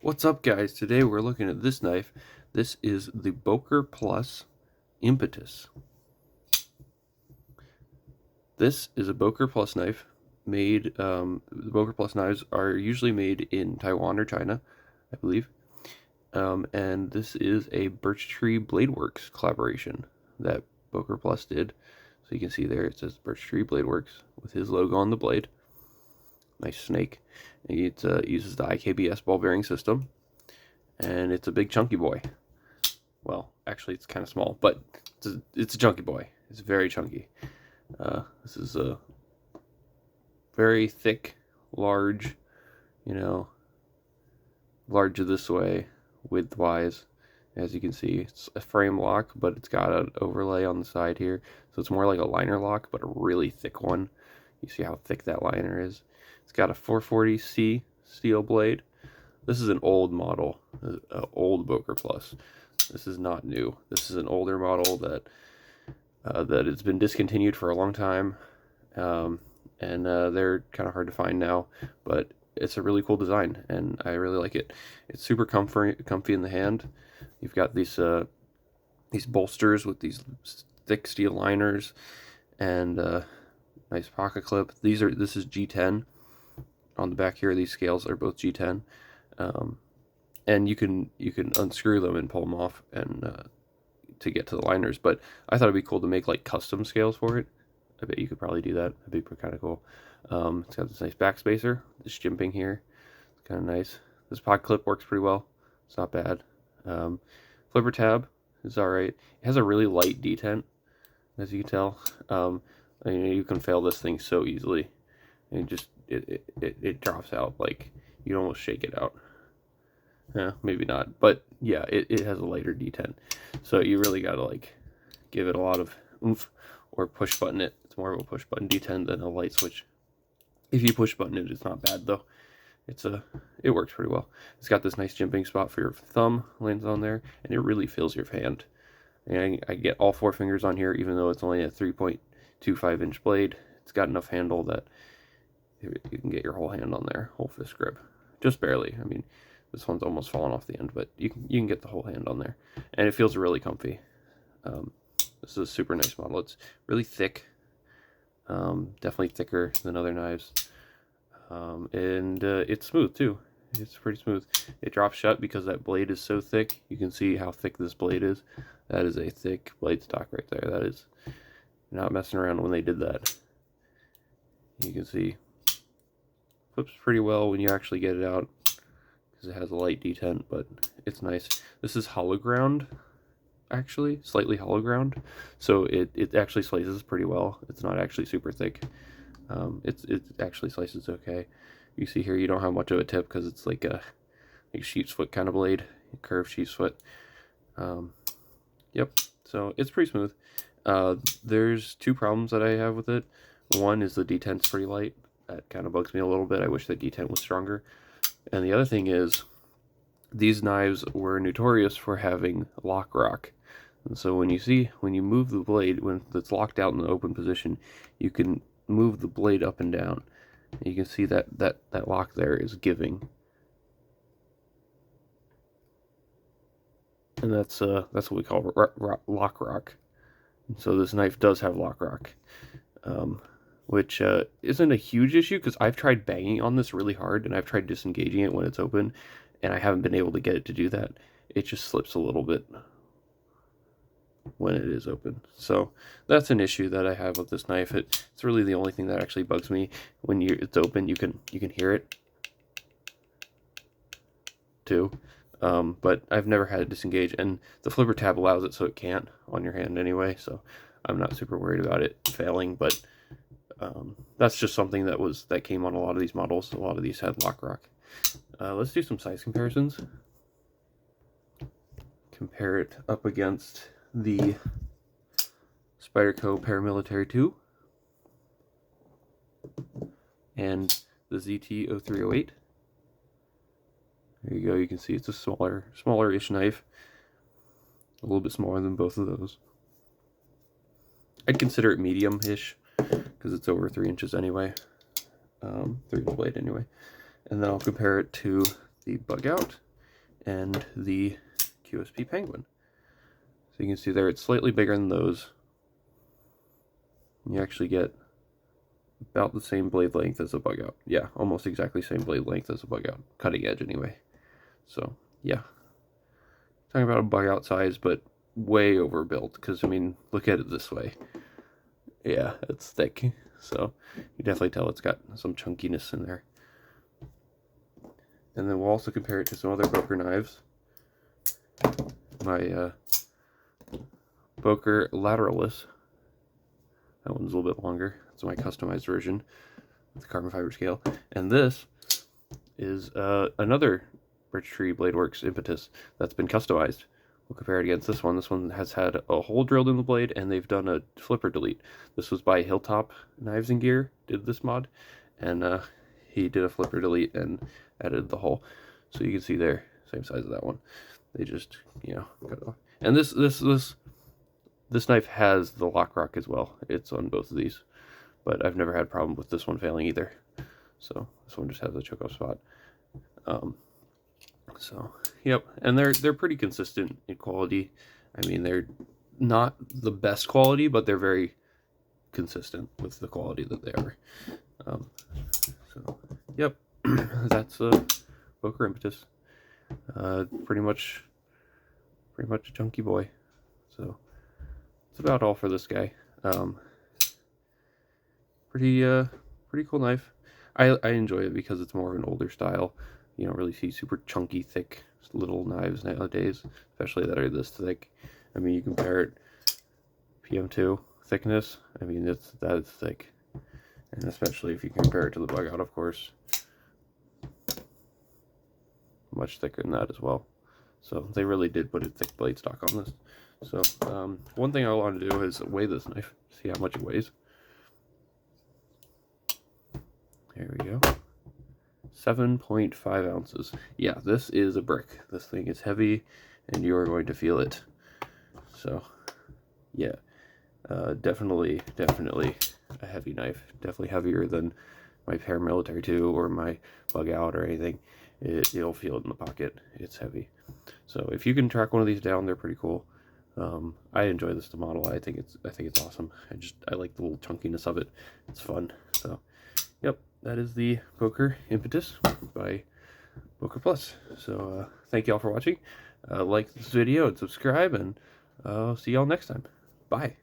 What's up, guys? Today we're looking at this knife. This is the Boker Plus Impetus. This is a Boker Plus knife made, the Boker Plus knives are usually made in Taiwan or China, I believe. And this is a Birch Tree Blade Works collaboration that Boker Plus did. So you can see there it says Birch Tree Blade Works with his logo on the blade. Nice snake. It uses the IKBS ball bearing system, and it's a big chunky boy. Well, actually, it's kind of small, but it's a chunky boy. It's very chunky. This is a very thick, large, large this way, width-wise. As you can see, it's a frame lock, but it's got an overlay on the side here. So it's more like a liner lock, but a really thick one. You see how thick that liner is. It's got a 440C steel blade. This is an old model, an old Boker Plus. This is not new. This is an older model that it's been discontinued for a long time, and they're kind of hard to find now. But it's a really cool design, and I really like it. It's super comfy in the hand. You've got these bolsters with these thick steel liners, and nice pocket clip. This is G10. On the back here, these scales are both G10. And you can unscrew them and pull them off and to get to the liners. But I thought it'd be cool to make like custom scales for it. I bet you could probably do that. That'd be kind of cool. It's got this nice backspacer, this jimping here. It's kind of nice. This pod clip works pretty well. It's not bad. Flipper tab is all right. It has a really light detent, as you can tell. You can fail this thing so easily, and it drops out. Like, you'd almost shake it out. Yeah, maybe not, but yeah, it has a lighter detent, so you really gotta like give it a lot of oomph or push button it. It's more of a push button detent than a light switch. If you push button it, it's not bad though. It works pretty well. It's got this nice jimping spot for your thumb, lands on there, and it really fills your hand. And I get all 4 fingers on here, even though it's only a 3.25 inch blade. It's got enough handle that you can get your whole hand on there, whole fist grip, just barely. I mean, this one's almost fallen off the end, but you can get the whole hand on there, and it feels really comfy. This is a super nice model. It's really thick, definitely thicker than other knives, and it's smooth too. It's pretty smooth. It drops shut because that blade is so thick. You can see how thick this blade is. That is a thick blade stock right there. That is not messing around when they did that. You can see flips pretty well when you actually get it out, because it has a light detent, but it's nice. This is hollow ground, actually, slightly hollow ground, so it actually slices pretty well. It's not actually super thick. It actually slices okay. You see here, you don't have much of a tip because it's like a sheep's foot kind of blade, curved sheep's foot. Yep, so it's pretty smooth. There's 2 problems that I have with it. One is the detent's pretty light. That kind of bugs me a little bit. I wish the detent was stronger. And the other thing is, these knives were notorious for having lock rock. And so when you move the blade, when it's locked out in the open position, you can move the blade up and down. And you can see that lock there is giving. And that's what we call lock rock. And so this knife does have lock rock. Which isn't a huge issue, because I've tried banging on this really hard, and I've tried disengaging it when it's open, and I haven't been able to get it to do that. It just slips a little bit when it is open. So that's an issue that I have with this knife. It's really the only thing that actually bugs me. When it's open, you can hear it too. But I've never had it disengage, and the flipper tab allows it, so it can't on your hand anyway, so I'm not super worried about it failing. But that's just something that came on a lot of these models. A lot of these had lock rock. Let's do some size comparisons. Compare it up against the Spyderco Paramilitary 2 and the ZT-0308. There you go. You can see it's a smaller-ish knife. A little bit smaller than both of those. I'd consider it medium-ish, because it's over 3 inches anyway. 3-inch blade anyway. And then I'll compare it to the Bug Out and the QSP Penguin. So you can see there it's slightly bigger than those. You actually get about the same blade length as a bug out. Yeah, almost exactly same blade length as a bug out. Cutting edge anyway. So yeah, talking about a bug out size, but way overbuilt, because I mean, look at it this way. Yeah, it's thick. So you definitely tell it's got some chunkiness in there. And then we'll also compare it to some other Boker knives. My Boker Lateralis. That one's a little bit longer. It's my customized version with the carbon fiber scale. And this is another Birch Tree Blade Works Impetus that's been customized. We'll compare it against this one. This one has had a hole drilled in the blade, and they've done a flipper delete. This was by Hilltop Knives and Gear, did this mod, and he did a flipper delete and added the hole. So you can see there, same size as that one. They just, you know, cut it off. And this knife has the lock rock as well. It's on both of these, but I've never had a problem with this one failing either. So this one just has a choke off spot. So yep, and they're pretty consistent in quality. I mean, they're not the best quality, but they're very consistent with the quality that they are. So yep, that's Boker Impetus. Pretty much a chunky boy. So that's about all for this guy. Pretty cool knife. I enjoy it because it's more of an older style. You don't really see super chunky, thick little knives nowadays, especially that are this thick. I mean, you compare it PM2 thickness. I mean, that is thick, and especially if you compare it to the bug out, of course, much thicker than that as well. So they really did put a thick blade stock on this. So one thing I want to do is weigh this knife, see how much it weighs. There we go. 7.5 ounces. Yeah, this is a brick. This thing is heavy, and you are going to feel it. So, yeah, definitely a heavy knife. Definitely heavier than my Paramilitary 2 or my Bug Out or anything. You'll feel it in the pocket. It's heavy. So if you can track one of these down, they're pretty cool. I enjoy this model. I think it's awesome. I like the little chunkiness of it. It's fun. So, yep. That is the Boker Impetus by Boker Plus. So thank you all for watching. Like this video and subscribe, and I'll see y'all next time. Bye.